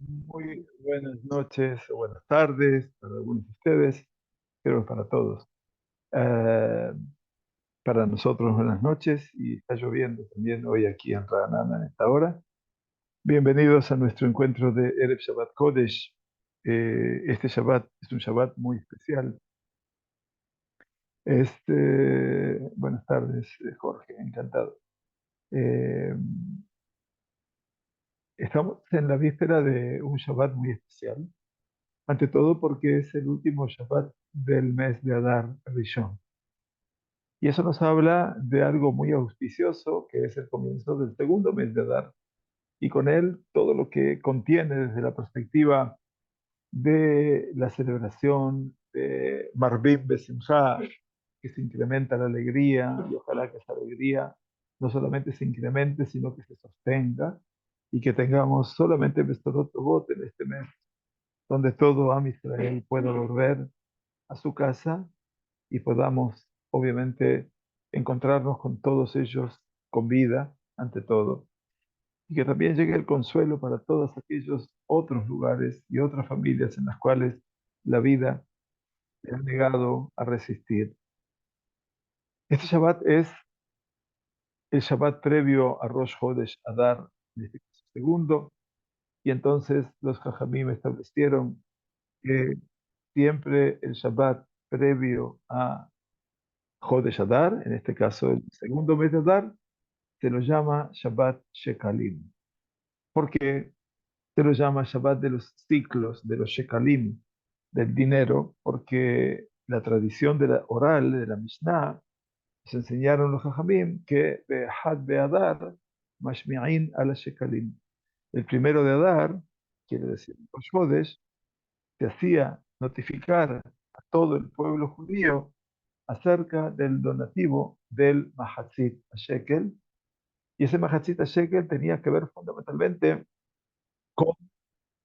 Muy buenas noches o buenas tardes para algunos de ustedes, pero para todos. Eh, para nosotros buenas noches y está lloviendo también hoy aquí en Ranana en esta hora. Bienvenidos a nuestro encuentro de Erev Shabbat Kodesh. Este Shabbat es un Shabbat muy especial. Buenas tardes, Jorge, encantado. Eh, Estamos en la víspera de un Shabbat muy especial. Ante todo porque es el último Shabbat del mes de Adar Rishon. Y eso nos habla de algo muy auspicioso, que es el comienzo del segundo mes de Adar. Y con él todo lo que contiene desde la perspectiva de la celebración de Marbim Besimcha, que se incrementa la alegría, y ojalá que esa alegría no solamente se incremente, sino que se sostenga, y que tengamos solamente Bestorot Tovot en este mes, donde todo Am Israel pueda volver a su casa y podamos, obviamente, encontrarnos con todos ellos con vida, ante todo, y que también llegue el consuelo para todos aquellos otros lugares y otras familias en las cuales la vida le ha negado a resistir. Este Shabbat es el Shabbat previo a Rosh Hodesh Adar, en este caso segundo, y entonces los Jajamim establecieron que siempre el Shabbat previo a Jodesh Adar, en este caso el segundo mes de Adar, se lo llama Shabbat Shekalim. ¿Por qué se lo llama Shabbat de los ciclos, de los Shekalim, del dinero? Porque la tradición de la oral, de la Mishnah, se enseñaron los Jajamim que Had Be'adar Mashmi'in a la Shekalim. El primero de Adar, quiere decir los Jodesh, se hacía notificar a todo el pueblo judío acerca del donativo del Mahatzit Shekel, y ese Mahatzit Shekel tenía que ver fundamentalmente con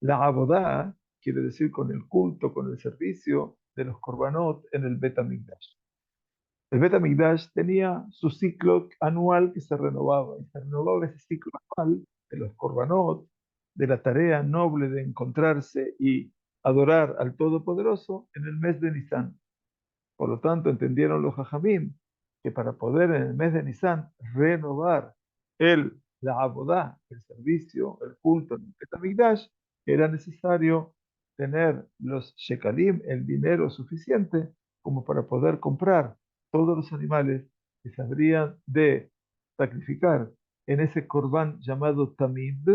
la abodá, quiere decir con el culto, con el servicio de los korbanot en el Bet HaMikdash. El Bet HaMikdash tenía su ciclo anual que se renovaba, y se renovaba ese ciclo anual de los korbanot, de la tarea noble de encontrarse y adorar al Todopoderoso en el mes de Nisan. Por lo tanto, entendieron los Jajamim que para poder en el mes de Nisan renovar la abodá, el servicio, el culto en el Bet HaMikdash, era necesario tener los shekalim, el dinero suficiente como para poder comprar todos los animales que se habrían de sacrificar en ese corbán llamado tamid,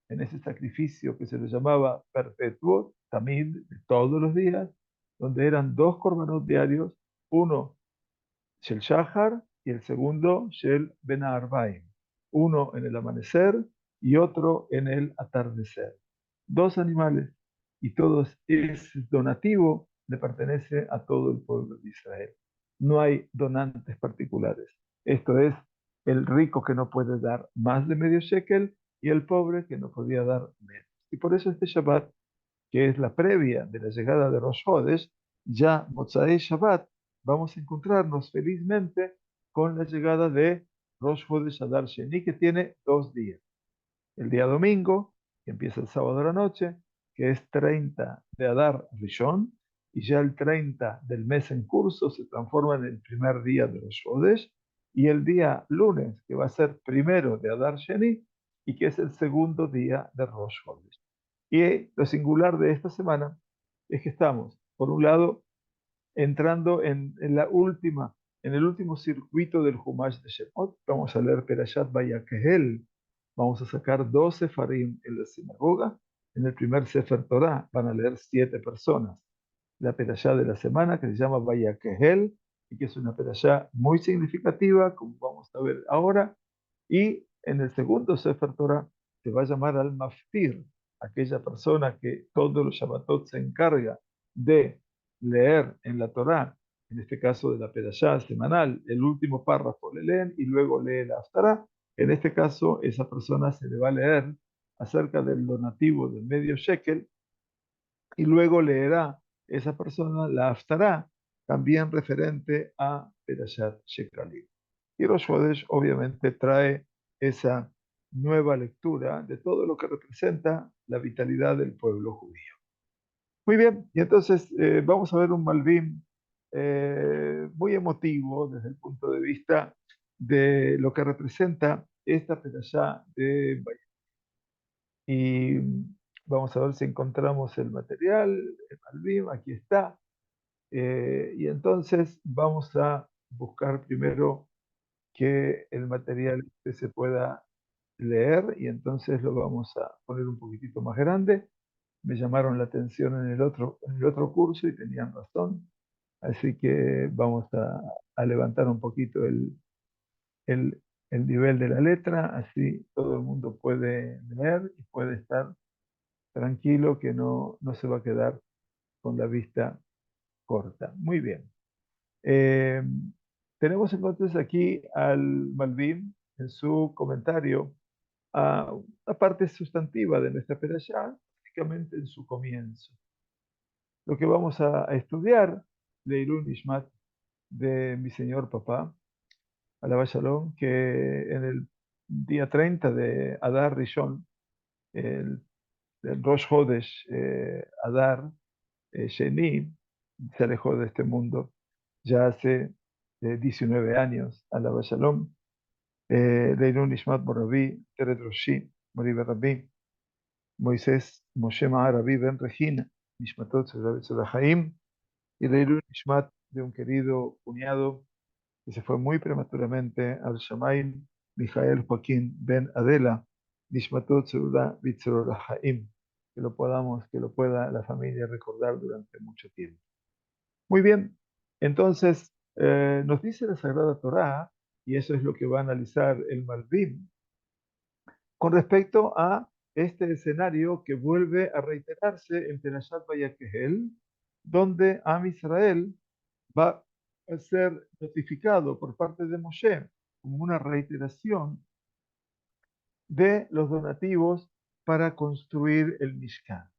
en ese sacrificio que se le llamaba perpetuo, tamid, de todos los días, donde eran dos korbanot diarios, uno Shel Shahar y el segundo Shel Ben Arbaim, uno en el amanecer y otro en el atardecer. Dos animales, y todo ese donativo le pertenece a todo el pueblo de Israel. No hay donantes particulares. Esto es el rico que no puede dar más de medio shekel y el pobre que no podía dar menos. Y por eso este Shabbat, que es la previa de la llegada de Rosh Hodesh, ya Motzai Shabbat, vamos a encontrarnos felizmente con la llegada de Rosh Hodesh Adar Sheni, que tiene 2 días. El día domingo, que empieza el sábado a la noche, que es 30 de Adar Rishon, y ya el 30 del mes en curso se transforma en el primer día de Rosh Hodesh, y el día lunes, que va a ser primero de Adar Sheni, y que es el segundo día de Rosh Hodesh. Y lo singular de esta semana es que estamos, por un lado, entrando en el último circuito del Humash de Shemot. Vamos a leer Perashat Vayakehel. Vamos a sacar 12 Farim en la sinagoga. En el primer Sefer Torah van a leer 7 personas. La Perashá de la semana, que se llama Vayakehel, y que es una Perashá muy significativa, como vamos a ver ahora. Y en el segundo Sefer Torah se va a llamar al Maftir, aquella persona que todos los Shabbatot se encarga de leer en la Torá, en este caso de la Perashá semanal, el último párrafo le leen y luego lee la Haftará. En este caso, esa persona se le va a leer acerca del donativo del medio shekel y luego leerá esa persona la Haftará, también referente a Perashat Shekalim. Y Rosh Hodesh obviamente trae esa nueva lectura de todo lo que representa la vitalidad del pueblo judío. Muy bien, y entonces vamos a ver un Malvim muy emotivo desde el punto de vista de lo que representa esta perashá de Vayikra. Y vamos a ver si encontramos el material, el Malvim, aquí está. Y entonces vamos a buscar primero que el material se pueda leer y entonces lo vamos a poner un poquitito más grande. Me llamaron la atención en el otro curso y tenían razón. Así que vamos a levantar un poquito el, el nivel de la letra, así todo el mundo puede leer y puede estar tranquilo que no se va a quedar con la vista corta. Muy bien. Eh, tenemos entonces aquí al Malvim en su comentario a una parte sustantiva de nuestra perashá, prácticamente en su comienzo. Lo que vamos a estudiar, Leilun Ishmat, de mi señor papá, Alabá Shalom, que en el día 30 de Adar Rishon, el, el Rosh Hodesh Adar Sheni, se alejó de este mundo ya hace 19 años, Alabá Shalom. Leilun Ishmat Moraví, Tered Roshi, Mori Rabbi, Moisés Moshe Maharabi Ben Regina, Nishmatot Haim, y Leilun Ishmat de un querido cuñado que se fue muy prematuramente al Shamaim, Mijael Joaquín Ben Adela, Nishmatot Tzurda Bitzurah Haim, que lo pueda la familia recordar durante mucho tiempo. Muy bien, entonces nos dice la Sagrada Torá, y eso es lo que va a analizar el Malvim, con respecto a este escenario que vuelve a reiterarse en Perashat Vayakehel, donde Am Israel va a ser notificado por parte de Moshe como una reiteración de los donativos para construir el Mishkan.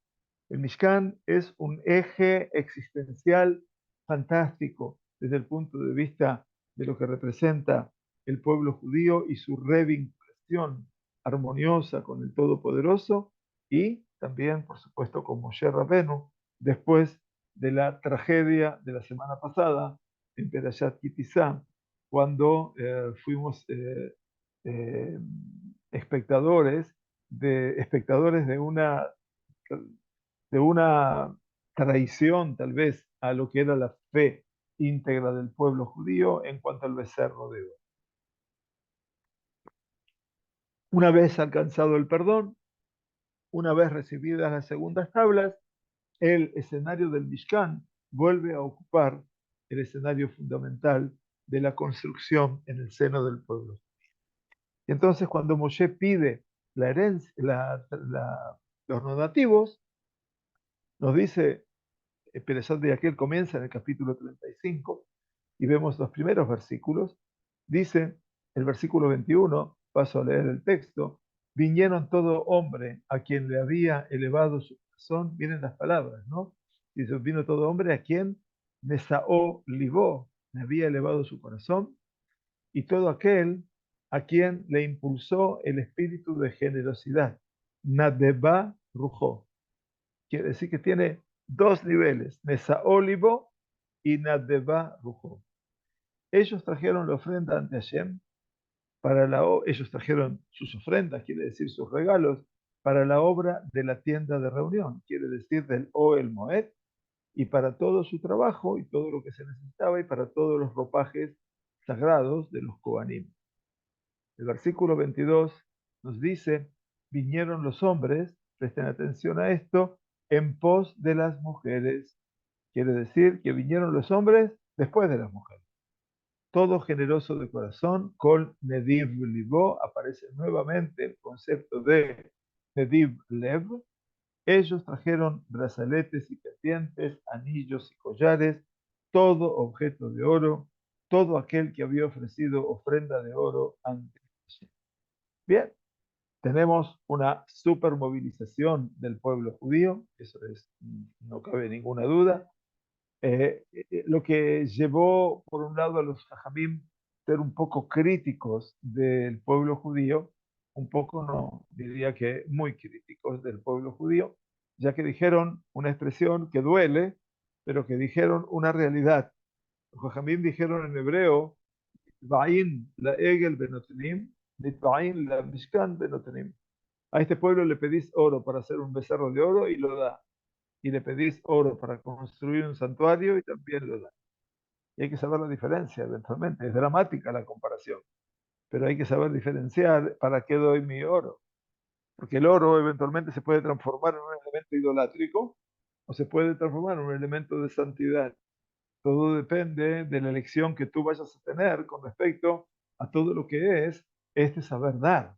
El Mishkan es un eje existencial fantástico desde el punto de vista de lo que representa el pueblo judío y su revinculación armoniosa con el Todopoderoso y también, por supuesto, con Moshe Rabenu, después de la tragedia de la semana pasada en Perashat Kitizá, cuando fuimos eh, espectadores de una traición tal vez a lo que era la fe íntegra del pueblo judío en cuanto al becerro de oro. Una vez alcanzado el perdón, una vez recibidas las segundas tablas, el escenario del Mishkan vuelve a ocupar el escenario fundamental de la construcción en el seno del pueblo. Y entonces cuando Moshe pide la herencia, los donativos, nos dice Perezat de Yaquel comienza en el capítulo 35 y vemos los primeros versículos. Dice el versículo 21, paso a leer el texto, vinieron todo hombre a quien le había elevado su corazón, miren las palabras, ¿no? Dice, vino todo hombre a quien Mesaó Libó, le había elevado su corazón, y todo aquel a quien le impulsó el espíritu de generosidad, Nadeba Rujó. Quiere decir que tiene dos niveles, Mesa Olivo y Nadeba Rujó. Ellos trajeron la ofrenda ante Hashem, ellos trajeron sus ofrendas, quiere decir sus regalos, para la obra de la tienda de reunión, quiere decir del Oel Moed, y para todo su trabajo y todo lo que se necesitaba y para todos los ropajes sagrados de los Kohanim. El versículo 22 nos dice, vinieron los hombres, presten atención a esto, en pos de las mujeres. Quiere decir que vinieron los hombres después de las mujeres. Todo generoso de corazón, Kol Nediv Libo, aparece nuevamente el concepto de Nediv Lev. Ellos trajeron brazaletes y pendientes, anillos y collares, todo objeto de oro, todo aquel que había ofrecido ofrenda de oro ante Hashem. Bien, tenemos una supermovilización del pueblo judío, eso es, no cabe ninguna duda. Lo que llevó, por un lado, a los hajamim ser un poco críticos del pueblo judío, un poco, no, diría que muy críticos del pueblo judío, ya que dijeron una expresión que duele, pero que dijeron una realidad. Los Jajamim dijeron en hebreo, "Va'in la egel benotenim, nitva'in la mishkan benotenim". A este pueblo le pedís oro para hacer un becerro de oro y lo da. Y le pedís oro para construir un santuario y también lo da. Y hay que saber la diferencia eventualmente. Es dramática la comparación, pero hay que saber diferenciar para qué doy mi oro. Porque el oro eventualmente se puede transformar en un elemento idolátrico o se puede transformar en un elemento de santidad. Todo depende de la elección que tú vayas a tener con respecto a todo lo que es este saber dar.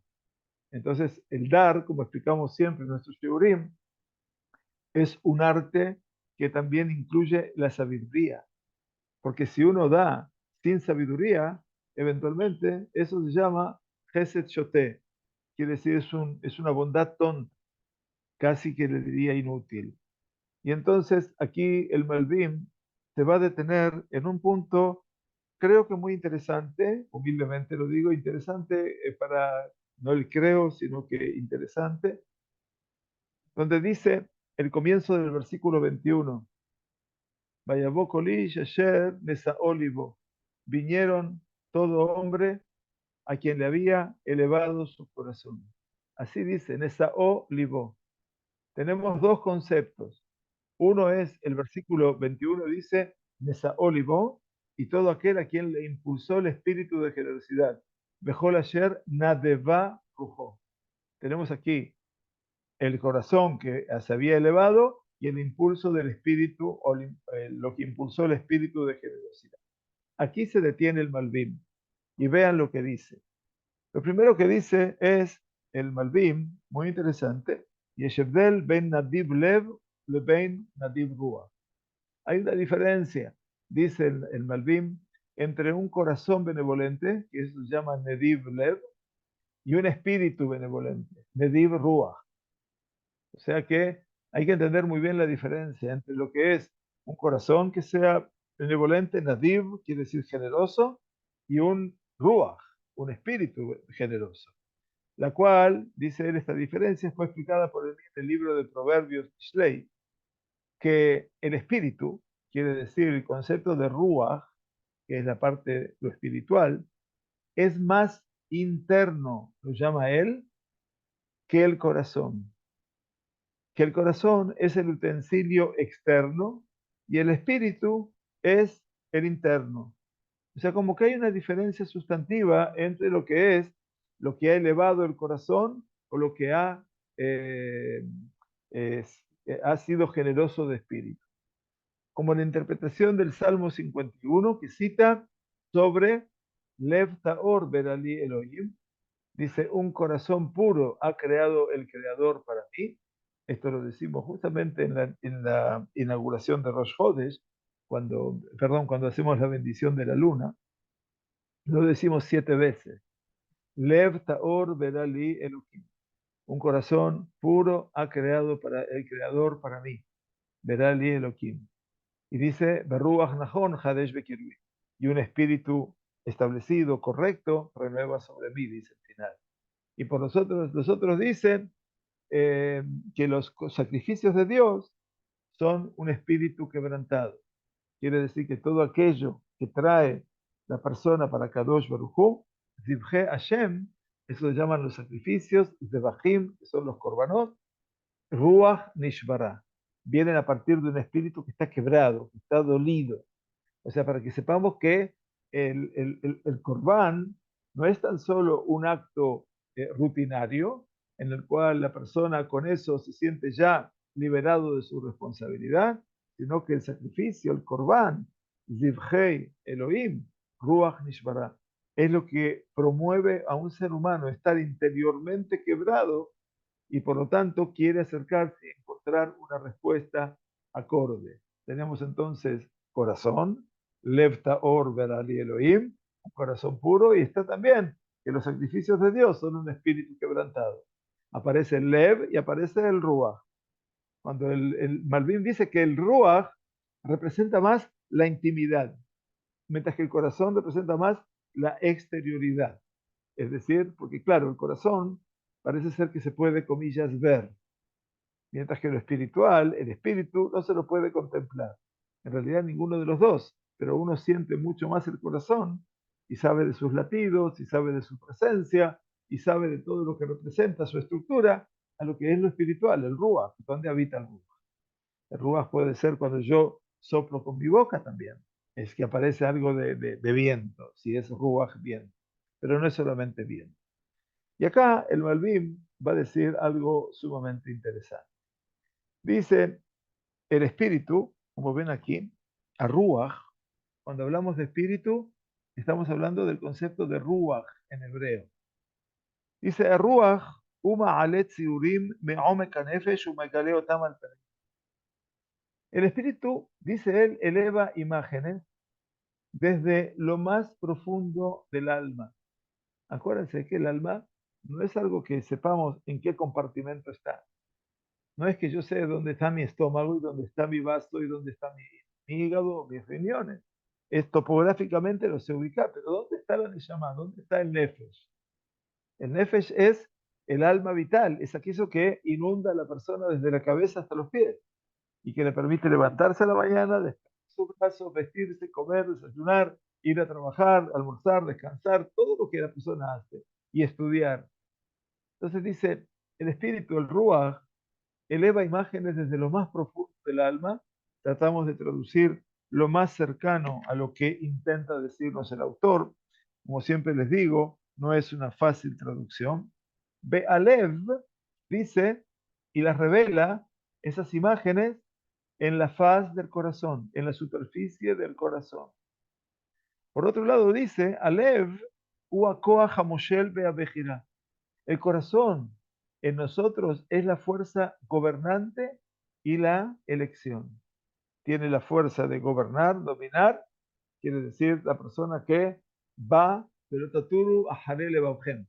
Entonces, el dar, como explicamos siempre en nuestro shiurim, es un arte que también incluye la sabiduría. Porque si uno da sin sabiduría, eventualmente eso se llama Gesed Shoté, quiere decir es una bondad tonta, casi que le diría inútil. Y entonces aquí el Malvim se va a detener en un punto, creo que muy interesante, humildemente lo digo, interesante para, no el creo, sino que interesante, donde dice el comienzo del versículo 21, Vayabó Kolish Asher Nesa Olivo, vinieron todo hombre a quien le había elevado su corazón. Así dice, Nesa Olivo. Tenemos dos conceptos. Uno es, el versículo 21 dice, Nesa Olivo, y todo aquel a quien le impulsó el espíritu de generosidad. Bejol Asher Nadeva Rujo. Tenemos aquí el corazón que se había elevado y el impulso del espíritu, o lo que impulsó el espíritu de generosidad. Aquí se detiene el Malvim y vean lo que dice. Lo primero que dice es el Malvim, muy interesante, Yeshevdel ben Nadiv Lev le ben Nadiv Ruach. Hay una diferencia, dice el Malvim, entre un corazón benevolente, que eso se llama Nadiv Lev, y un espíritu benevolente, Nadiv Ruach. O sea que hay que entender muy bien la diferencia entre lo que es un corazón que sea benevolente, nadiv, quiere decir generoso, y un ruach, un espíritu generoso. La cual, dice él, esta diferencia fue explicada por el libro de Proverbios Mishlei, que el espíritu, quiere decir el concepto de ruach, que es la parte, lo espiritual, es más interno, lo llama él, que el corazón. Que el corazón es el utensilio externo y el espíritu es el interno. O sea, como que hay una diferencia sustantiva entre lo que es lo que ha elevado el corazón o lo que eh, ha sido generoso de espíritu. Como la interpretación del Salmo 51 que cita sobre Lev Taor Berali Elohim, dice, un corazón puro ha creado el Creador para mí. Esto lo decimos justamente en la inauguración de Rosh Hodesh, cuando hacemos la bendición de la luna. Lo decimos 7 veces. Lev Taor Berali Elohim. Un corazón puro ha creado para el Creador para mí. Berali Elohim. Y dice, Beruach Nahon Hadesh Bekirui. Y un espíritu establecido, correcto, renueva sobre mí, dice el final. Y por los otros dicen que los sacrificios de Dios son un espíritu quebrantado. Quiere decir que todo aquello que trae la persona para Kadosh Baruj Hu, Zibhe Hashem, eso se llaman los sacrificios, Zebahim, que son los korbanot, Ruach Nishbara, vienen a partir de un espíritu que está quebrado, que está dolido. O sea, para que sepamos que el Corbán no es tan solo un acto rutinario en el cual la persona con eso se siente ya liberado de su responsabilidad, sino que el sacrificio, el Corbán, Zivhei Elohim, Ruach Nishbara, es lo que promueve a un ser humano estar interiormente quebrado y por lo tanto quiere acercarse y encontrar una respuesta acorde. Tenemos entonces corazón, Lev Taor Berali Elohim, un corazón puro, y está también que los sacrificios de Dios son un espíritu quebrantado. Aparece el Lev y aparece el Ruach. Cuando el Malvin dice que el Ruach representa más la intimidad, mientras que el corazón representa más la exterioridad. Es decir, porque claro, el corazón parece ser que se puede, comillas, ver, mientras que lo espiritual, el espíritu, no se lo puede contemplar. En realidad ninguno de los dos, pero uno siente mucho más el corazón y sabe de sus latidos, y sabe de su presencia, y sabe de todo lo que representa su estructura, a lo que es lo espiritual, el Ruach, donde habita el Ruach. El Ruach puede ser cuando yo soplo con mi boca también, es que aparece algo de viento, si es Ruach, viento, pero no es solamente viento. Y acá el Malbim va a decir algo sumamente interesante. Dice, el espíritu, como ven aquí, a Ruach, cuando hablamos de espíritu, estamos hablando del concepto de Ruach en hebreo. Dice, a Ruach, Uma alet siurim me'omek hanefesh umegale otam al panim. El espíritu, dice él, eleva imágenes desde lo más profundo del alma. Acuérdense que el alma no es algo que sepamos en qué compartimento está. No es que yo sé dónde está mi estómago y dónde está mi vaso y dónde está mi hígado o mis riñones. Es topográficamente lo sé ubicar, pero ¿dónde está la Neshama? ¿Dónde está el Nefesh? El Nefesh es el alma vital, es aquello que inunda a la persona desde la cabeza hasta los pies y que le permite levantarse a la mañana, descansar sus brazos, vestirse, comer, desayunar, ir a trabajar, almorzar, descansar, todo lo que la persona hace y estudiar. Entonces dice, el espíritu, el Ruach, eleva imágenes desde lo más profundo del alma. Tratamos de traducir lo más cercano a lo que intenta decirnos el autor. Como siempre les digo, no es una fácil traducción. Be'alev dice y las revela esas imágenes en la faz del corazón, en la superficie del corazón. Por otro lado dice, Alev uakoa hamoshel be'abejirá. El corazón en nosotros es la fuerza gobernante y la elección. Tiene la fuerza de gobernar, dominar, quiere decir la persona que va, pero taturu aharele baujem,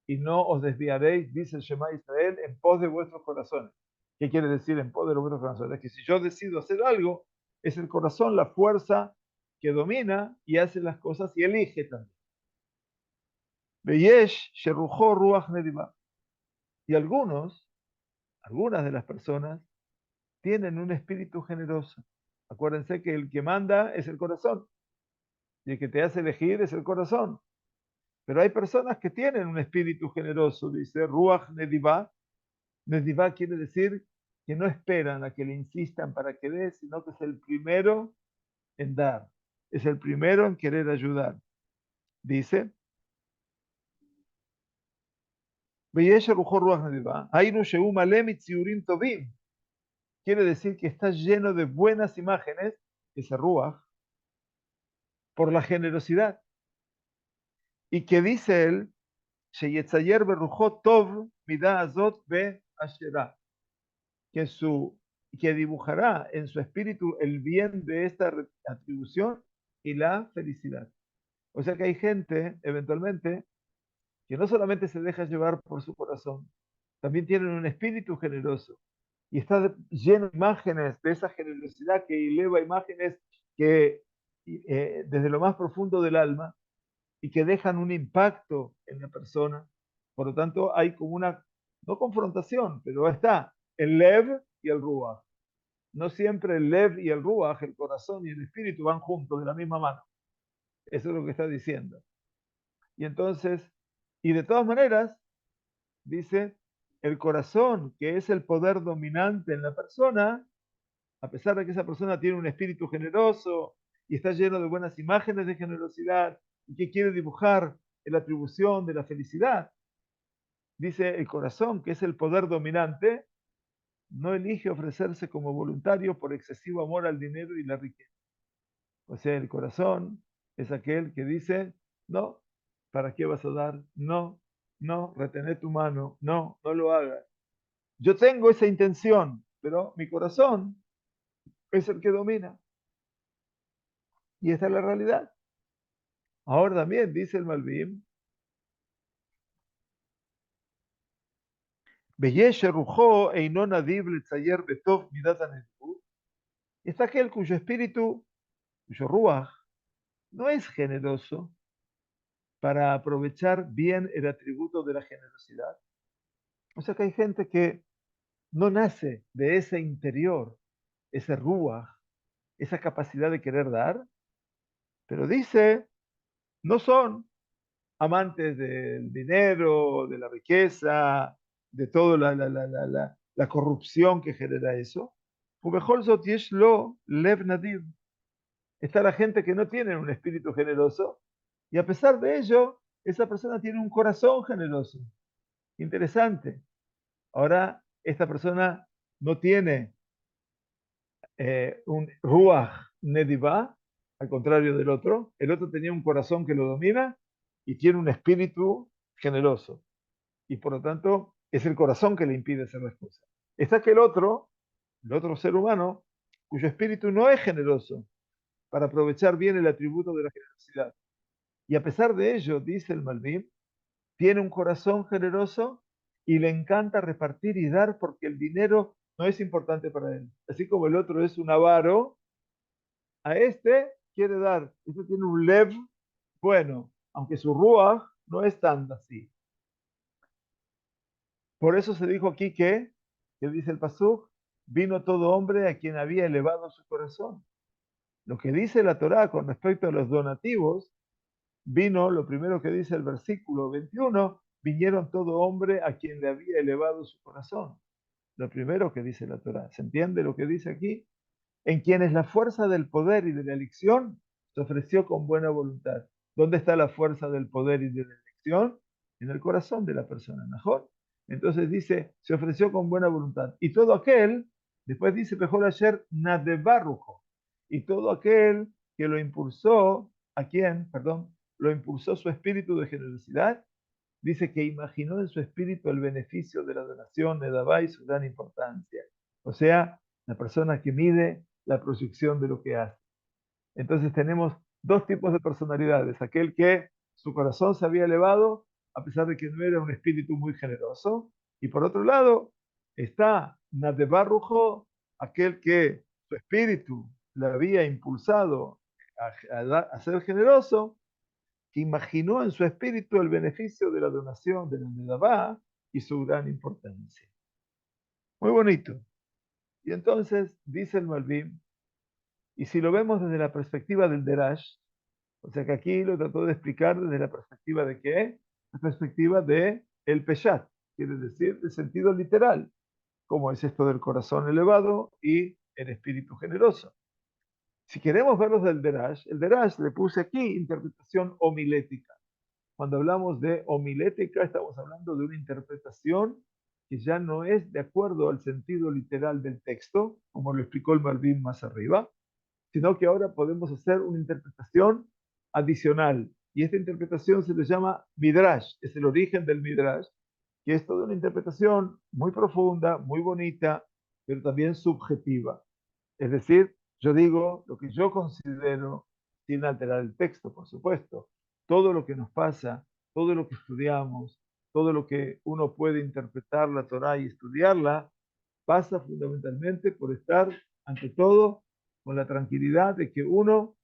y no os desviaréis, dice el Shema Israel, en pos de vuestros corazones. ¿Qué quiere decir en pos de vuestros corazones? Es que si yo decido hacer algo, es el corazón la fuerza que domina y hace las cosas y elige también. Veyesh sherujo ruach nediba. Y algunas de las personas tienen un espíritu generoso. Acuérdense que el que manda es el corazón y el que te hace elegir es el corazón. Pero hay personas que tienen un espíritu generoso, dice Ruach Nedivá. Nedivá quiere decir que no esperan a que le insistan para que dé, sino que es el primero en dar, es el primero en querer ayudar. Dice, quiere decir que está lleno de buenas imágenes, ese Ruach, por la generosidad. Y que dice él, Sheyetzayer berujot tov midah azot be asherah, que que dibujará en su espíritu el bien de esta atribución y la felicidad. O sea que hay gente, eventualmente, que no solamente se deja llevar por su corazón, también tienen un espíritu generoso y está lleno de imágenes de esa generosidad que eleva imágenes que desde lo más profundo del alma y que dejan un impacto en la persona. Por lo tanto, hay como una, no confrontación, pero está el Lev y el Ruach. No siempre el Lev y el Ruach, el corazón y el espíritu van juntos de la misma mano. Eso es lo que está diciendo. Y entonces, y de todas maneras, dice, el corazón, que es el poder dominante en la persona, a pesar de que esa persona tiene un espíritu generoso y está lleno de buenas imágenes de generosidad y que quiere dibujar la atribución de la felicidad, dice el corazón, que es el poder dominante, no elige ofrecerse como voluntario por excesivo amor al dinero y la riqueza. O sea, el corazón es aquel que dice, no, ¿para qué vas a dar? No, no, retener tu mano, no, no lo hagas. Yo tengo esa intención, pero mi corazón es el que domina. Y esta es la realidad. Ahora también dice el Malvim, está aquel cuyo espíritu, cuyo ruach, no es generoso para aprovechar bien el atributo de la generosidad. O sea que hay gente que no nace de ese interior, ese ruach, esa capacidad de querer dar, pero dice, no son amantes del dinero, de la riqueza, de toda la corrupción que genera eso. Ubejol zot yesh lo lev nadiv. Está la gente que no tiene un espíritu generoso y a pesar de ello, esa persona tiene un corazón generoso. Interesante. Ahora, esta persona no tiene un ruach nedivá, al contrario del otro. El otro tenía un corazón que lo domina y tiene un espíritu generoso. Y por lo tanto, es el corazón que le impide hacer las cosas. Está que el otro ser humano, cuyo espíritu no es generoso para aprovechar bien el atributo de la generosidad. Y a pesar de ello, dice el Malvim, tiene un corazón generoso y le encanta repartir y dar porque el dinero no es importante para él. Así como el otro es un avaro, a este quiere dar. Este tiene un lev bueno, aunque su ruach no es tan así. Por eso se dijo aquí que dice el Pasuk, vino todo hombre a quien había elevado su corazón. Lo que dice la Torá con respecto a los donativos, vino, lo primero que dice el versículo 21, vinieron todo hombre a quien le había elevado su corazón. Lo primero que dice la Torá. ¿Se entiende lo que dice aquí? En quienes la fuerza del poder y de la elección se ofreció con buena voluntad. ¿Dónde está la fuerza del poder y de la elección? En el corazón de la persona, mejor. Entonces dice, se ofreció con buena voluntad. Y todo aquel, después dice, mejor ayer, nadebarrujo. Y todo aquel que lo impulsó, ¿a quién? Perdón, lo impulsó su espíritu de generosidad, dice que imaginó en su espíritu el beneficio de la donación de Davá y su gran importancia. O sea, la persona que mide la proyección de lo que hace. Entonces tenemos dos tipos de personalidades. Aquel que su corazón se había elevado a pesar de que no era un espíritu muy generoso. Y por otro lado está Nadebarrujo, aquel que su espíritu le había impulsado a ser generoso, que imaginó en su espíritu el beneficio de la donación de la Nedabá y su gran importancia. Muy bonito. Y entonces dice el Malvim, y si lo vemos desde la perspectiva del Derash, o sea que aquí lo trató de explicar desde la perspectiva de qué? La perspectiva de el Peshat, quiere decir el sentido literal, como es esto del corazón elevado y el espíritu generoso. Si queremos verlos del Derash, el Derash le puse aquí interpretación homilética. Cuando hablamos de homilética, estamos hablando de una interpretación que ya no es de acuerdo al sentido literal del texto, como lo explicó el Malvin más arriba, sino que ahora podemos hacer una interpretación adicional. Y esta interpretación se le llama Midrash, es el origen del Midrash, que es toda una interpretación muy profunda, muy bonita, pero también subjetiva. Es decir, yo digo lo que yo considero sin alterar el texto, por supuesto. Todo lo que nos pasa, todo lo que estudiamos, todo lo que uno puede interpretar la Torá y estudiarla, pasa fundamentalmente por estar, ante todo, con la tranquilidad de que uno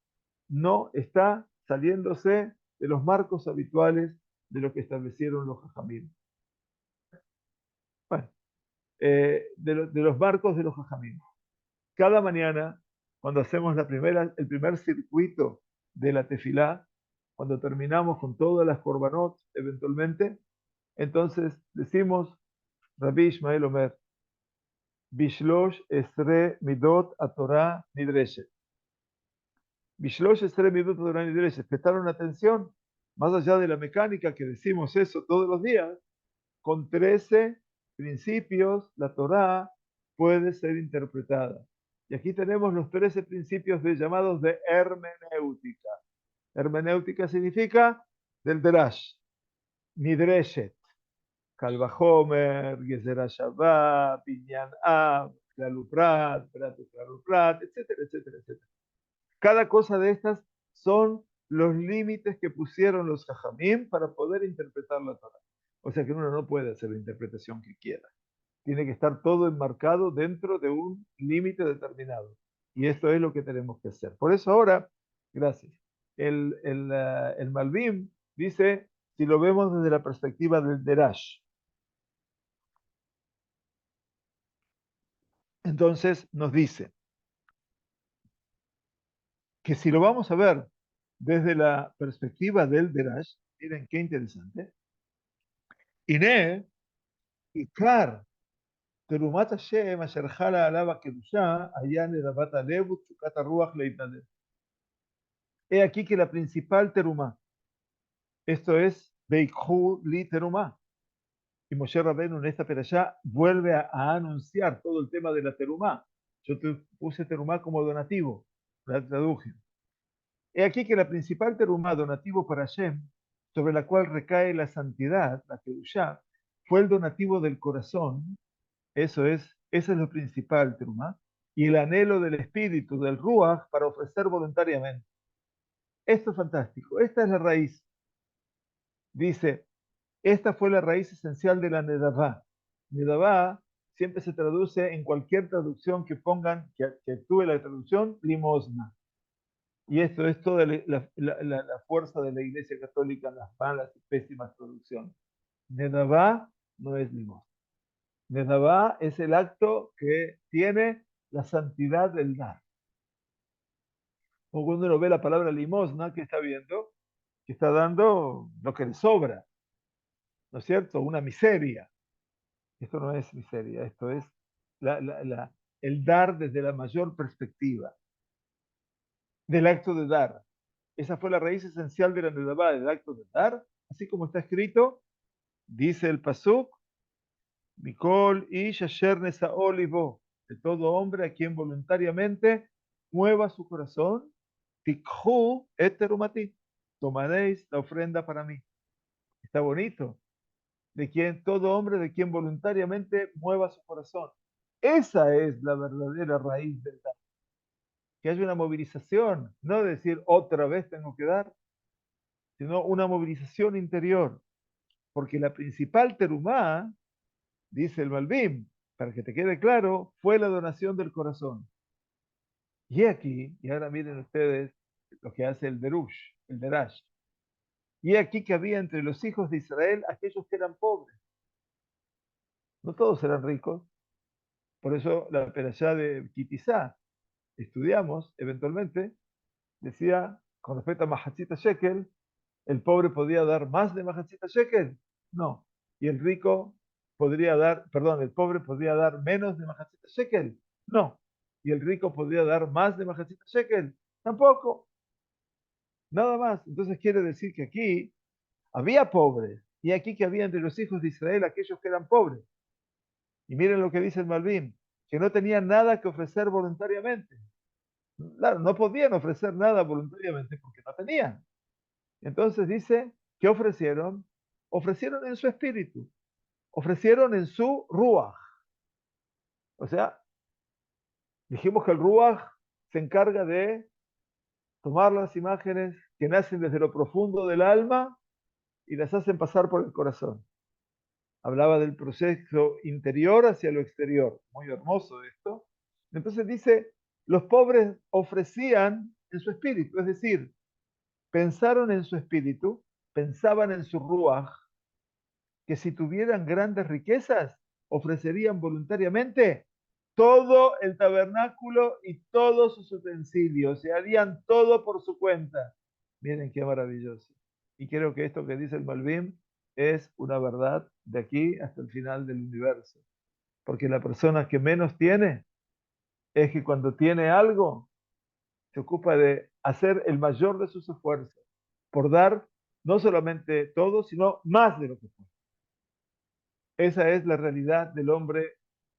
no está saliéndose de los marcos habituales de lo que establecieron los jajamim. Bueno, de los marcos de los jajamim. Cada mañana, cuando hacemos el primer circuito de la tefilá, cuando terminamos con todas las korbanot, eventualmente, entonces decimos, Rabbi Ishmael Omer, Bishlosh Esre Midot Atorah Nidreshet. Bishlosh Esre Midot Atorah Nidreshet. Prestaron atención, más allá de la mecánica que decimos eso todos los días, con 13 principios la Torá puede ser interpretada. Y aquí tenemos los 13 principios llamados de hermenéutica. Hermenéutica significa del Derash, Nidreshet, Kalvahomer, Gezerah Shabbat, Binyan Av, Klaluprat, Beratu Klaluprat, etcétera, etcétera, etcétera. Cada cosa de estas son los límites que pusieron los Jajamim para poder interpretar la Torah. O sea que uno no puede hacer la interpretación que quiera. Tiene que estar todo enmarcado dentro de un límite determinado. Y esto es lo que tenemos que hacer. Por eso ahora, gracias, el Malvim dice, si lo vemos desde la perspectiva del Derash, Entonces nos dice que si lo vamos a ver desde la perspectiva del Derash, miren qué interesante, Ine, Ikar, Terumat Hashem, Asher Jala Alaba Kedusha, Ayan Edavat Alev, Tzukat Ruach Leitnadel. He aquí que la principal terumá, esto es Beikhu Li terumá. Y Moshe Rabbeinu en esta perashá vuelve a anunciar todo el tema de la terumá. Yo te puse terumá como donativo, la traduje. He aquí que la principal terumá, donativo para Hashem, sobre la cual recae la santidad, la kedushá, fue el donativo del corazón. Ese es lo principal, terumá, y el anhelo del espíritu, del ruach, para ofrecer voluntariamente. Esto es fantástico. Esta es la raíz. Dice, esta fue la raíz esencial de la Nedavá. Nedavá siempre se traduce en cualquier traducción que pongan, que actúe la traducción, limosna. Y esto es toda la fuerza de la Iglesia Católica en las malas y pésimas traducciones. Nedavá no es limosna. Nedavá es el acto que tiene la santidad del dar. O cuando uno ve la palabra limosna, ¿qué está viendo? Que está dando lo que le sobra, ¿no es cierto? Una miseria. Esto no es miseria, esto es el dar desde la mayor perspectiva del acto de dar. Esa fue la raíz esencial de la Nedavá, del acto de dar, así como está escrito, dice el Pasuk, Mikol ish asher nesa'o libo, de todo hombre a quien voluntariamente mueva su corazón, tikhu et terumati, tomaréis la ofrenda para mí. Está bonito. De quien todo hombre, de quien voluntariamente mueva su corazón. Esa es la verdadera raíz del dar. Que haya una movilización, no decir otra vez tengo que dar, sino una movilización interior. Porque la principal terumá, dice el Malbim, para que te quede claro, fue la donación del corazón. Y aquí, y ahora miren ustedes lo que hace el Derush, el Derash. Y aquí que había entre los hijos de Israel aquellos que eran pobres. No todos eran ricos. Por eso la perashá de Kitizá, estudiamos eventualmente, decía, con respecto a Mahatzita Shekel, ¿el pobre podía dar más de Mahatzita Shekel? No. ¿Y el rico podría dar, perdón, el pobre podría dar menos de Mahatzita Shekel? No. ¿Y el rico podría dar más de Mahatzita Shekel? Tampoco. Nada más. Entonces quiere decir que aquí había pobres, y aquí que había entre los hijos de Israel aquellos que eran pobres. Y miren lo que dice el Malvin, que no tenían nada que ofrecer voluntariamente. Claro, no podían ofrecer nada voluntariamente porque no tenían. Entonces dice, ¿qué ofrecieron? Ofrecieron en su espíritu, ofrecieron en su ruach. O sea, dijimos que el ruach se encarga de tomar las imágenes que nacen desde lo profundo del alma y las hacen pasar por el corazón. Hablaba del proceso interior hacia lo exterior. Muy hermoso esto. Entonces dice, los pobres ofrecían en su espíritu, es decir, pensaron en su espíritu, pensaban en su ruach, que si tuvieran grandes riquezas, ofrecerían voluntariamente todo el tabernáculo y todos sus utensilios, se harían todo por su cuenta. Miren qué maravilloso. Y creo que esto que dice el Malvim es una verdad de aquí hasta el final del universo. Porque la persona que menos tiene es que cuando tiene algo, se ocupa de hacer el mayor de sus esfuerzos por dar no solamente todo, sino más de lo que puede. Esa es la realidad del hombre,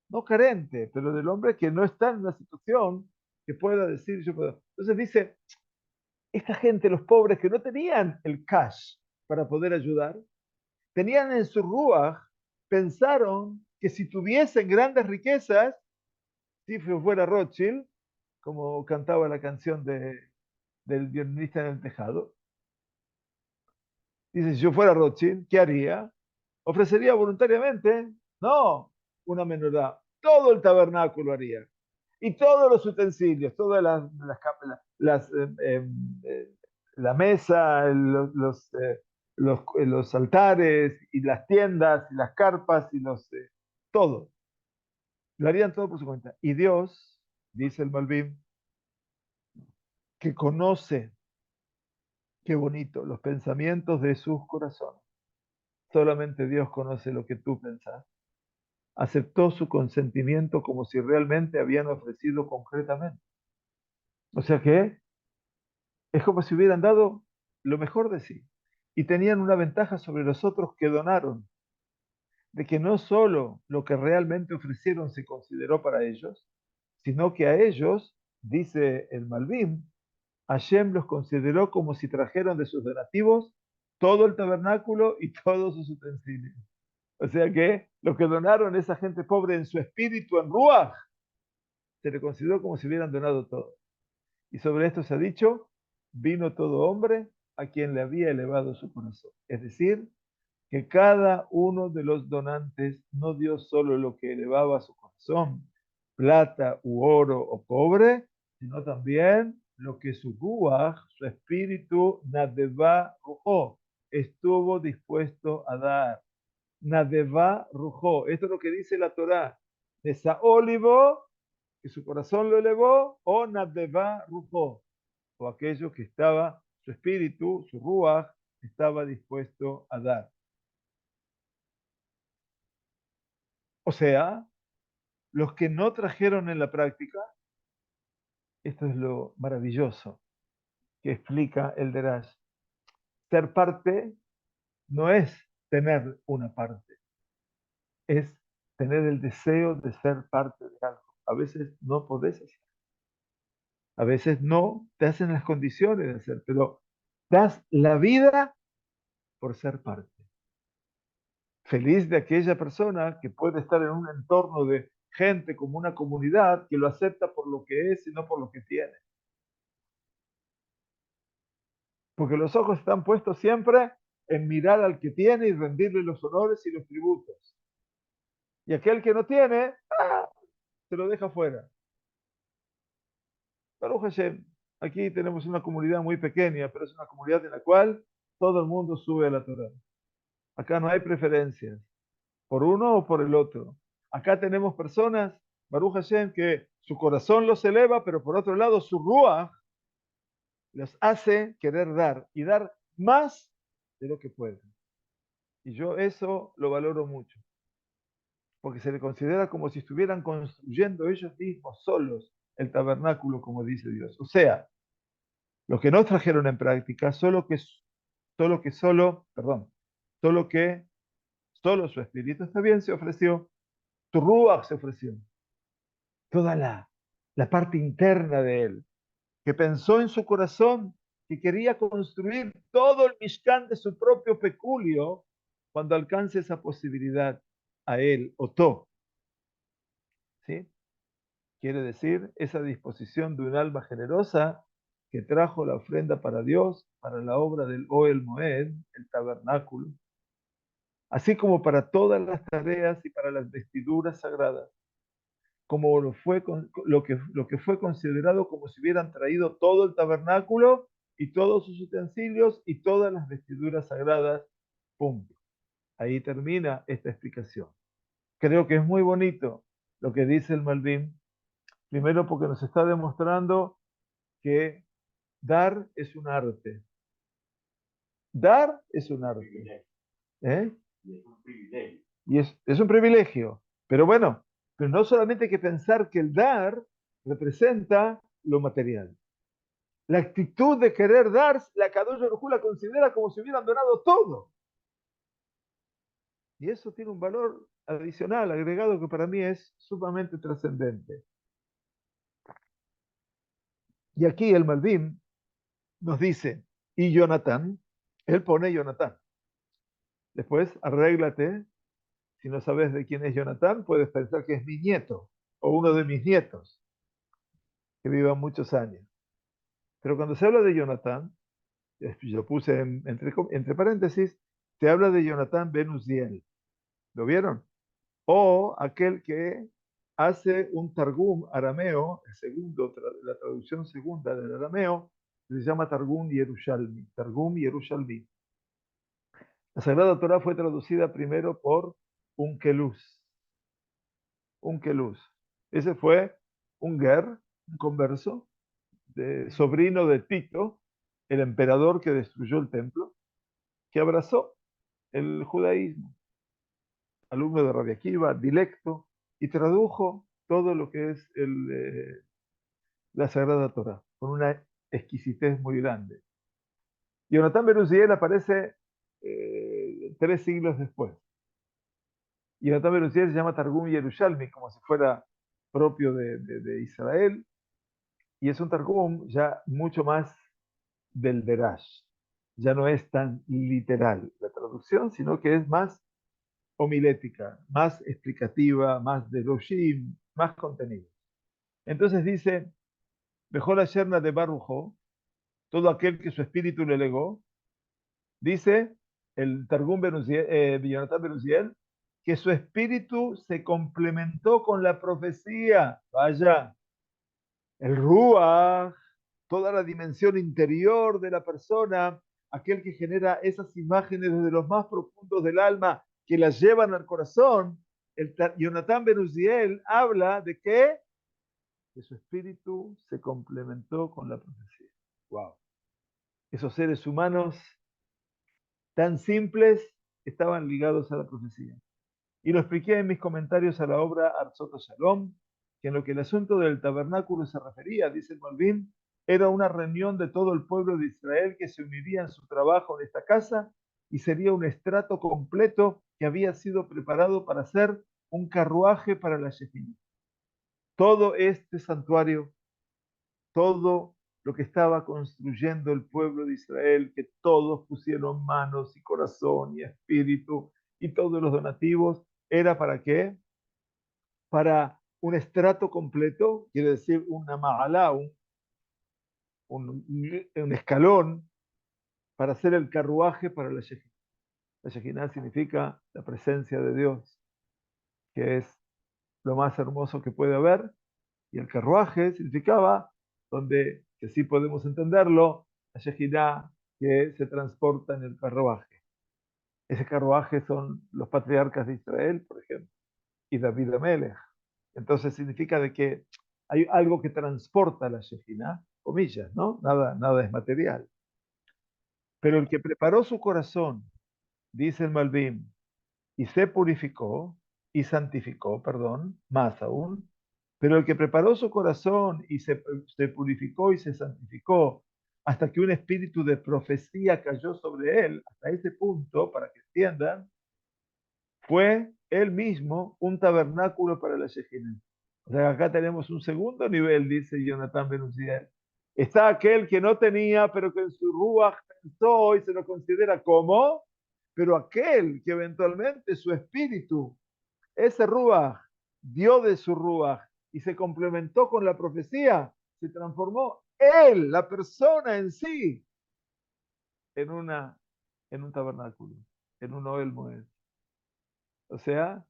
no carente, pero del hombre que no está en una situación que pueda decir yo puedo. Entonces dice, esta gente, los pobres que no tenían el cash para poder ayudar, tenían en su ruach, pensaron que si tuviesen grandes riquezas, si fuera Rothschild, como cantaba la canción del violinista en el tejado, dice, si yo fuera Rothschild, ¿qué haría? ¿Ofrecería voluntariamente? No, una menorá. Todo el tabernáculo haría. Y todos los utensilios, todas eh, la mesa, los altares y las tiendas y las carpas y todo. Lo harían todo por su cuenta. Y Dios, dice el Malvim, que conoce, qué bonito, los pensamientos de sus corazones. Solamente Dios conoce lo que tú pensás. Aceptó su consentimiento como si realmente habían ofrecido concretamente. O sea que es como si hubieran dado lo mejor de sí. Y tenían una ventaja sobre los otros que donaron, de que no solo lo que realmente ofrecieron se consideró para ellos, sino que a ellos, dice el Malvim, Hashem los consideró como si trajeran de sus donativos todo el tabernáculo y todos sus utensilios. O sea que lo que donaron esa gente pobre en su espíritu, en Ruach, se le consideró como si hubieran donado todo. Y sobre esto se ha dicho, vino todo hombre a quien le había elevado su corazón. Es decir, que cada uno de los donantes no dio solo lo que elevaba su corazón, plata u oro o cobre, sino también lo que su ruach, su espíritu, nadeva rujó, estuvo dispuesto a dar. Nadeva rujó. Esto es lo que dice la Torá. Esa olivo, que su corazón lo elevó, o nadeva rujó, o aquello que estaba, su espíritu, su ruach, estaba dispuesto a dar. O sea, los que no trajeron en la práctica, esto es lo maravilloso que explica el Derash. Ser parte no es tener una parte, es tener el deseo de ser parte de algo. A veces no podés hacer, a veces no te hacen las condiciones de hacer, pero das la vida por ser parte. Feliz de aquella persona que puede estar en un entorno de gente como una comunidad que lo acepta por lo que es y no por lo que tiene. Porque los ojos están puestos siempre en mirar al que tiene y rendirle los honores y los tributos. Y aquel que no tiene, se lo deja fuera. Baruch Hashem, aquí tenemos una comunidad muy pequeña, pero es una comunidad en la cual todo el mundo sube a la Torah. Acá no hay preferencias, por uno o por el otro. Acá tenemos personas, Baruch Hashem, que su corazón los eleva, pero por otro lado su ruach los hace querer dar y dar más de lo que pueden. Y yo eso lo valoro mucho, porque se le considera como si estuvieran construyendo ellos mismos solos el tabernáculo, como dice Dios. O sea, los que no trajeron en práctica, solo que solo su espíritu está bien se ofreció, su ruach se ofreció, toda la parte interna de él, que pensó en su corazón que quería construir todo el Mishkan de su propio peculio cuando alcance esa posibilidad a él, Otó. ¿Sí? Quiere decir esa disposición de un alma generosa que trajo la ofrenda para Dios, para la obra del Oel Moed, el tabernáculo, así como para todas las tareas y para las vestiduras sagradas, como lo que fue considerado como si hubieran traído todo el tabernáculo y todos sus utensilios y todas las vestiduras sagradas. Punto. Ahí termina esta explicación. Creo que es muy bonito lo que dice el Malvim, primero porque nos está demostrando que dar es un arte. Dar es un arte. ¿Eh? Y es un privilegio. Pero bueno, pero no solamente hay que pensar que el dar representa lo material. La actitud de querer dar, la Kadosh Baruj Hu la considera como si hubieran donado todo. Y eso tiene un valor adicional, agregado, que para mí es sumamente trascendente. Y aquí el Malvim nos dice, y Jonatán, él pone Jonatán. Después, arréglate. Si no sabes de quién es Jonatán, puedes pensar que es mi nieto o uno de mis nietos, que viva muchos años. Pero cuando se habla de Jonatán, yo puse entre paréntesis, se habla de Jonatán ben Uziel. ¿Lo vieron? O aquel que hace un Targum arameo, la traducción segunda del arameo, se llama Targum Yerushalmi. Targum Yerushalmi. La Sagrada Torah fue traducida primero por Unkeluz. un keluz. Ese fue un ger, un converso, sobrino de Tito, el emperador que destruyó el templo, que abrazó el judaísmo, alumno de Rabbi Akiva, dilecto, y tradujo todo lo que es la Sagrada Torá, con una exquisitez muy grande. Jonatán Ben Uziel aparece 3 siglos después. Jonatán Ben Uziel se llama Targum Yerushalmi, como si fuera propio de Israel, y es un Targum ya mucho más del Derash. Ya no es tan literal la traducción, sino que es más homilética, más explicativa, más de Roshim, más contenido. Entonces dice, mejor la yerna de Barujo, todo aquel que su espíritu le legó, dice el Targum Jonatán Ben Uziel, que su espíritu se complementó con la profecía. Vaya, el Ruach, toda la dimensión interior de la persona, aquel que genera esas imágenes desde los más profundos del alma que las llevan al corazón. Jonatán Ben Uziel habla de que su espíritu se complementó con la profecía. Wow. Esos seres humanos tan simples estaban ligados a la profecía. Y lo expliqué en mis comentarios a la obra Arzot Shalom, que en lo que el asunto del tabernáculo se refería, dice el Malvin, era una reunión de todo el pueblo de Israel que se uniría en su trabajo en esta casa y sería un estrato completo que había sido preparado para hacer un carruaje para la Shekinah. Todo este santuario, todo lo que estaba construyendo el pueblo de Israel, que todos pusieron manos y corazón y espíritu y todos los donativos, ¿era para qué? Para un estrato completo, quiere decir una ma'alá, un escalón, para hacer el carruaje para la Shekinah. La Shekinah significa la presencia de Dios, que es lo más hermoso que puede haber, y el carruaje significaba, donde, que sí podemos entenderlo, la Shekinah que se transporta en el carruaje. Ese carruaje son los patriarcas de Israel, por ejemplo, y David Amelech. Entonces significa de que hay algo que transporta la Shekinah, comillas, ¿no? Nada es material. Pero el que preparó su corazón, dice el Malvim, y se purificó, y santificó, perdón, más aún, pero el que preparó su corazón y se purificó y se santificó hasta que un espíritu de profecía cayó sobre él, hasta ese punto, para que entiendan, fue él mismo un tabernáculo para la Shekinah. O sea, acá tenemos un segundo nivel, dice Jonatán Ben Uziel. Está aquel que no tenía, pero que en su ruach pensó y se lo considera como, pero aquel que eventualmente su espíritu, ese ruach, dio de su ruach y se complementó con la profecía, se transformó él, la persona en sí, en, en un tabernáculo, en un Oel Moed. O sea,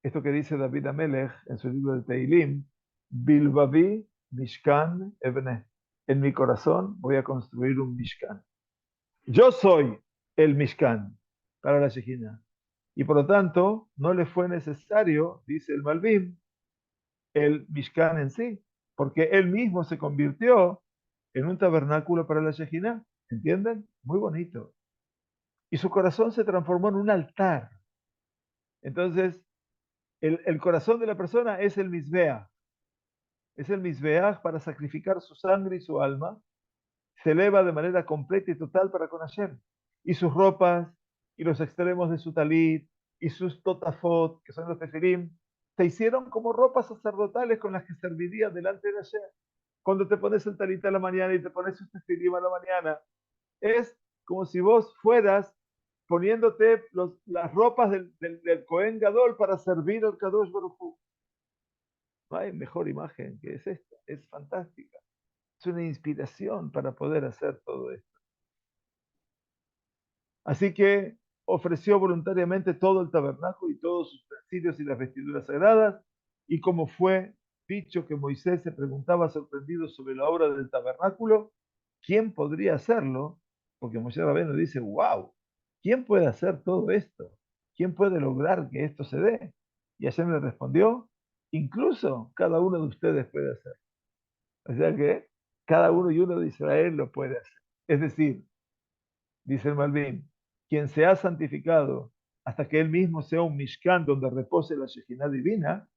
esto que dice David Amelech en su libro de Teilim, Bilbabi Mishkan Ebne. En mi corazón voy a construir un Mishkan. Yo soy el Mishkan para la Shekinah. Y por lo tanto, no le fue necesario, dice el Malvim, el Mishkan en sí, porque él mismo se convirtió en un tabernáculo para la Shekinah. ¿Entienden? Muy bonito. Y su corazón se transformó en un altar. Entonces, el corazón de la persona es el Mizbeach. Es el Mizbeach para sacrificar su sangre y su alma. Se eleva de manera completa y total para con Hashem. Y sus ropas, y los extremos de su talit, y sus totafot, que son los tefilim, se hicieron como ropas sacerdotales con las que serviría delante de Hashem. Cuando te pones el talit a la mañana y te pones un tefilim a la mañana, es como si vos fueras poniéndote las ropas del Cohen Gadol para servir al Kadosh Baruj Hu. No hay mejor imagen que es esta, es fantástica. Es una inspiración para poder hacer todo esto. Así que ofreció voluntariamente todo el tabernáculo y todos sus utensilios y las vestiduras sagradas, y como fue dicho que Moisés se preguntaba sorprendido sobre la obra del tabernáculo, ¿quién podría hacerlo? Porque Moisés Rabbeinu dice, wow, ¿quién puede hacer todo esto? ¿Quién puede lograr que esto se dé? Y Hashem le respondió, incluso cada uno de ustedes puede hacer. O sea que cada uno y uno de Israel lo puede hacer. Es decir, dice el Malvin, quien se ha santificado hasta que él mismo sea un Mishkan donde repose la Shejinah divina,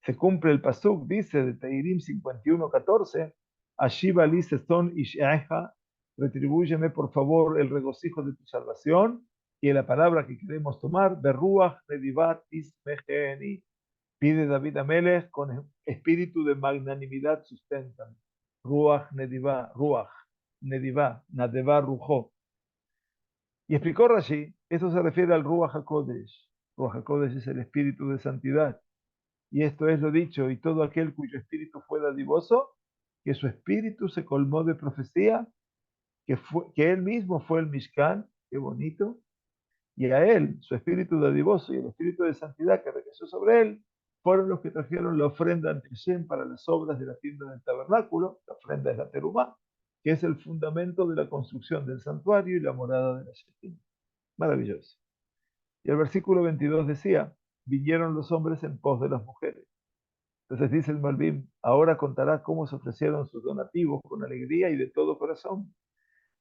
se cumple el pasuk, dice de Teirim 51:14, Ashiva li seson isheja, retribúyeme por favor el regocijo de tu salvación, y la palabra que queremos tomar, Berruach nedivat ismejeni, pide David Amelech, con espíritu de magnanimidad sustentan. Ruach nedivá, Ruach, nedivá, nadevá rujo. Y explicó Rashi, esto se refiere al Ruach HaKodesh. Ruach HaKodesh es el espíritu de santidad. Y esto es lo dicho, y todo aquel cuyo espíritu fue dadivoso, que su espíritu se colmó de profecía, que él mismo fue el Mishkan, qué bonito, y a él, su espíritu dadivoso y el espíritu de santidad que regresó sobre él, fueron los que trajeron la ofrenda ante Hashem para las obras de la tienda del tabernáculo, la ofrenda es la terumá, que es el fundamento de la construcción del santuario y la morada de la Shekinah. Maravilloso. Y el versículo 22 decía, vinieron los hombres en pos de las mujeres. Entonces dice el Malvim, ahora contará cómo se ofrecieron sus donativos con alegría y de todo corazón.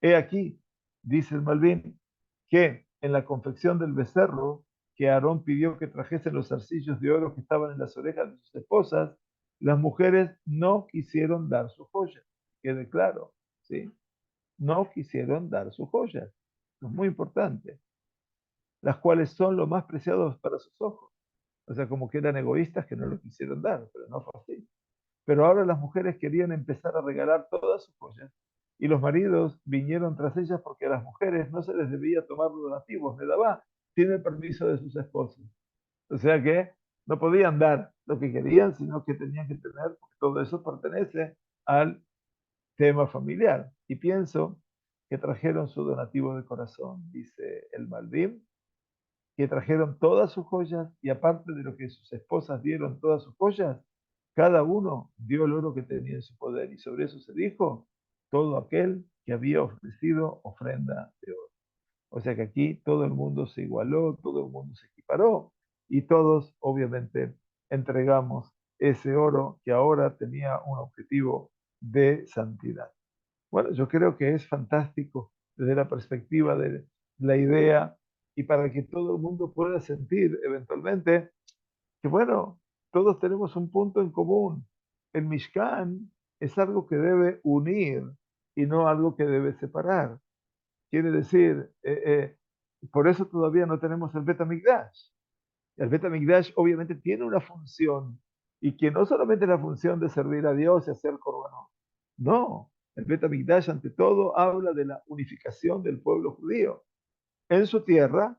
He aquí, dice el Malvin, que en la confección del becerro, que Aarón pidió que trajesen los zarcillos de oro que estaban en las orejas de sus esposas, las mujeres no quisieron dar sus joyas. Quede claro, ¿sí? No quisieron dar sus joyas. Es muy importante. Las cuales son lo más preciados para sus ojos. O sea, como que eran egoístas que no lo quisieron dar, pero no fue así. Pero ahora las mujeres querían empezar a regalar todas sus joyas y los maridos vinieron tras ellas porque a las mujeres no se les debía tomar donativos, le daba sin el permiso de sus esposos. O sea que no podían dar lo que querían, sino que tenían que tener, porque todo eso pertenece al tema familiar. Y pienso que trajeron su donativo de corazón, dice el Malvim, que trajeron todas sus joyas y aparte de lo que sus esposas dieron todas sus joyas, cada uno dio el oro que tenía en su poder y sobre eso se dijo todo aquel que había ofrecido ofrenda de oro. O sea que aquí todo el mundo se igualó, todo el mundo se equiparó y todos obviamente entregamos ese oro que ahora tenía un objetivo de santidad. Bueno, yo creo que es fantástico desde la perspectiva de la idea y para que todo el mundo pueda sentir eventualmente que, bueno, todos tenemos un punto en común. El Mishkan es algo que debe unir y no algo que debe separar. Quiere decir, por eso todavía no tenemos el Bet HaMikdash. El Bet HaMikdash obviamente tiene una función y que no solamente es la función de servir a Dios y hacer corbanos. No, el Bet HaMikdash ante todo habla de la unificación del pueblo judío en su tierra,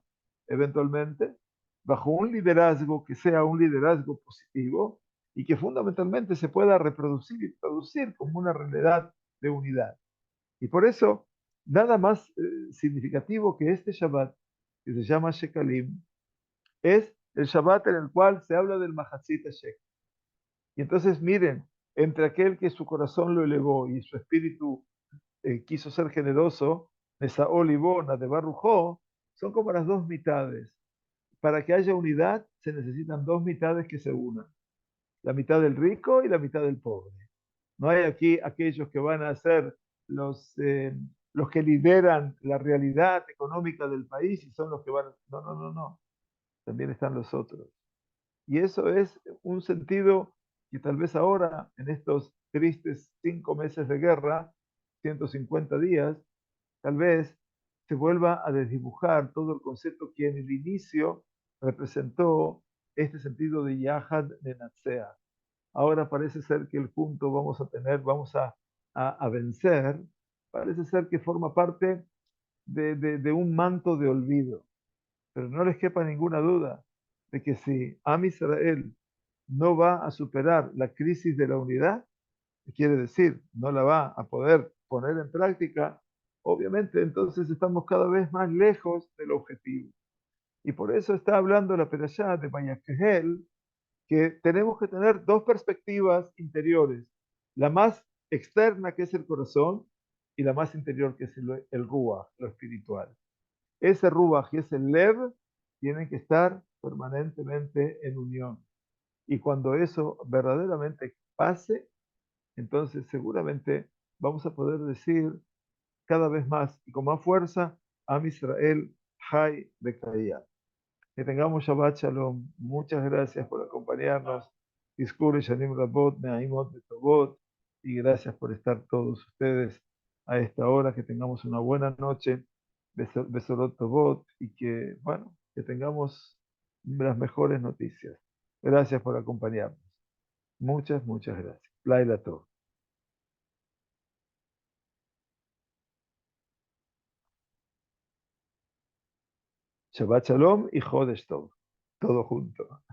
eventualmente, bajo un liderazgo que sea un liderazgo positivo y que fundamentalmente se pueda reproducir y traducir como una realidad de unidad. Y por eso, nada más significativo que este Shabbat, que se llama Shekalim, es el Shabbat en el cual se habla del Mahatzit Shek. Y entonces miren, entre aquel que su corazón lo elevó y su espíritu quiso ser generoso, esa olivona de Barrujó, son como las dos mitades. Para que haya unidad se necesitan dos mitades que se unan. La mitad del rico y la mitad del pobre. No hay aquí aquellos que van a ser los que lideran la realidad económica del país y son los que van. No, no, no, no. También están los otros. Y eso es un sentido que tal vez ahora, en estos tristes 5 meses de guerra, 150 días, tal vez se vuelva a desdibujar todo el concepto que en el inicio representó este sentido de Yahad de Natsea. Ahora parece ser que el punto vamos a vencer, parece ser que forma parte de un manto de olvido. Pero no les quepa ninguna duda de que si Am Israel no va a superar la crisis de la unidad, quiere decir, no la va a poder poner en práctica, obviamente entonces estamos cada vez más lejos del objetivo. Y por eso está hablando la Perashá de Bayakehel, que tenemos que tener dos perspectivas interiores, la más externa que es el corazón y la más interior que es el Ruach, lo espiritual. Ese Ruach y ese Lev tienen que estar permanentemente en unión. Y cuando eso verdaderamente pase, entonces seguramente vamos a poder decir cada vez más y con más fuerza, Am Israel, Jai Bekaya. Que tengamos Shabbat Shalom. Muchas gracias por acompañarnos. Discurre Shanim Rabot, Neaimot Betobot. Y gracias por estar todos ustedes a esta hora. Que tengamos una buena noche. Besorot Tobot. Y que, bueno, que tengamos las mejores noticias. Gracias por acompañarnos. Muchas, muchas gracias. Laila Tov. Shabbat Shalom y Jodesh Tov. Todo junto.